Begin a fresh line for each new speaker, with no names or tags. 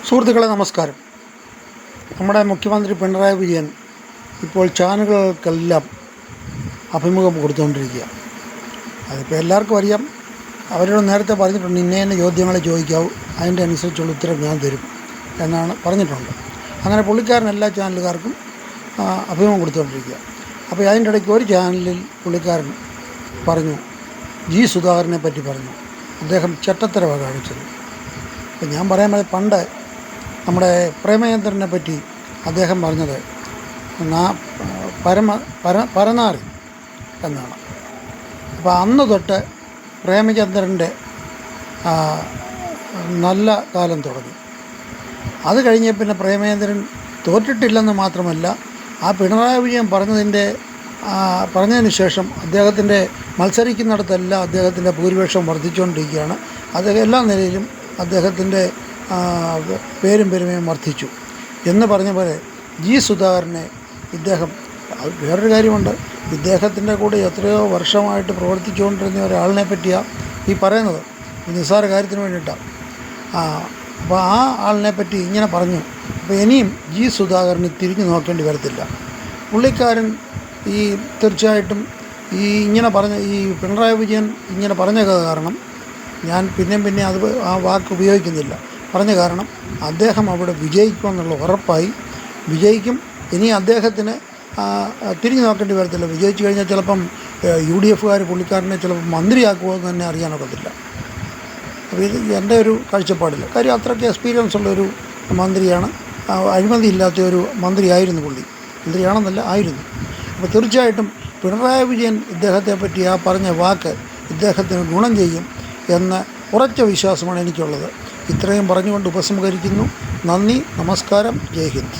സുഹൃത്തുക്കളെ നമസ്കാരം. നമ്മുടെ മുഖ്യമന്ത്രി പിണറായി വിജയൻ ഇപ്പോൾ ചാനലുകൾക്കെല്ലാം അഭിമുഖം കൊടുത്തുകൊണ്ടിരിക്കുക. അതിപ്പോൾ എല്ലാവർക്കും അറിയാം. അവരോട് നേരത്തെ പറഞ്ഞിട്ടുണ്ട്, ഇന്ന ചോദ്യങ്ങളെ ചോദിക്കാവൂ, അതിൻ്റെ അനുസരിച്ചുള്ള ഉത്തരം ഞാൻ തരും എന്നാണ് പറഞ്ഞിട്ടുണ്ട്. അങ്ങനെ പുള്ളിക്കാരൻ എല്ലാ ചാനലുകാർക്കും അഭിമുഖം കൊടുത്തുകൊണ്ടിരിക്കുക. അപ്പോൾ അതിൻ്റെ ഇടയ്ക്ക് ഒരു ചാനലിൽ പുള്ളിക്കാരൻ പറഞ്ഞു, ജി സുധാകരനെ പറ്റി പറഞ്ഞു, അദ്ദേഹം ചെറ്റത്തരവാണ് കാണിച്ചത്. അപ്പം ഞാൻ പറയാൻ പണ്ട് നമ്മുടെ പ്രേമചന്ദ്രനെ പറ്റി അദ്ദേഹം പറഞ്ഞത് പരനാറി എന്നാണ്. അപ്പോൾ അന്ന് തൊട്ട് പ്രേമചന്ദ്രൻ്റെ നല്ല കാലം തുടങ്ങി. അത് കഴിഞ്ഞ പിന്നെ പ്രേമചന്ദ്രൻ തോറ്റിട്ടില്ലെന്ന് മാത്രമല്ല, ആ പിണറായി വിജയൻ പറഞ്ഞതിന് ശേഷം അദ്ദേഹത്തിൻ്റെ മത്സരിക്കുന്നിടത്തെല്ലാം അദ്ദേഹത്തിൻ്റെ ഭൂരിപക്ഷം വർദ്ധിച്ചുകൊണ്ടിരിക്കുകയാണ്. അദ്ദേഹം എല്ലാ നിലയിലും അദ്ദേഹത്തിൻ്റെ പേരും പെരുമയും വർദ്ധിച്ചു എന്ന് പറഞ്ഞ പോലെ ജി സുധാകരനെ ഇദ്ദേഹം, വേറൊരു കാര്യമുണ്ട്, ഇദ്ദേഹത്തിൻ്റെ കൂടെ എത്രയോ വർഷമായിട്ട് പ്രവർത്തിച്ചുകൊണ്ടിരുന്ന ഒരാളിനെ പറ്റിയാണ് ഈ പറയുന്നത്. നിസ്സാര കാര്യത്തിന് വേണ്ടിയിട്ടാണ്. അപ്പോൾ ആ ആളിനെ പറ്റി ഇങ്ങനെ പറഞ്ഞു. അപ്പോൾ ഇനിയും ജി സുധാകരന് തിരിഞ്ഞു നോക്കേണ്ടി വരത്തില്ല. പുള്ളിക്കാരൻ തീർച്ചയായിട്ടും ഈ പിണറായി വിജയൻ ഇങ്ങനെ പറഞ്ഞ കാരണം ഞാൻ പിന്നെ ആ വാക്ക് ഉപയോഗിക്കുന്നില്ല. പറഞ്ഞ കാരണം അദ്ദേഹം അവിടെ വിജയിക്കുമെന്നുള്ള ഉറപ്പായി. വിജയിക്കും. ഇനി അദ്ദേഹത്തിന് തിരിഞ്ഞു നോക്കേണ്ടി വരത്തില്ല. വിജയിച്ചു കഴിഞ്ഞാൽ ചിലപ്പം UDF പുള്ളിക്കാരനെ ചിലപ്പം മന്ത്രിയാക്കുമോ എന്ന് തന്നെ അറിയാനൊക്കത്തില്ല. അപ്പോൾ ഇത് എൻ്റെ ഒരു കാഴ്ചപ്പാടില്ല. കാര്യം അത്രയ്ക്ക് എക്സ്പീരിയൻസ് ഉള്ളൊരു മന്ത്രിയാണ്. അഴിമതി ഇല്ലാത്ത ഒരു മന്ത്രിയായിരുന്നു പുള്ളി. മന്ത്രിയാണെന്നല്ല, ആയിരുന്നു. അപ്പോൾ തീർച്ചയായിട്ടും പിണറായി വിജയൻ ഇദ്ദേഹത്തെ പറ്റി ആ പറഞ്ഞ വാക്ക് ഇദ്ദേഹത്തിന് ഗുണം ചെയ്യും എന്ന ഉറച്ച വിശ്വാസമാണ് എനിക്കുള്ളത്. ഇത്രയും പറഞ്ഞുകൊണ്ട് ഉപസംഹരിക്കുന്നു. നന്ദി, നമസ്കാരം, ജയ് ഹിന്ദ്.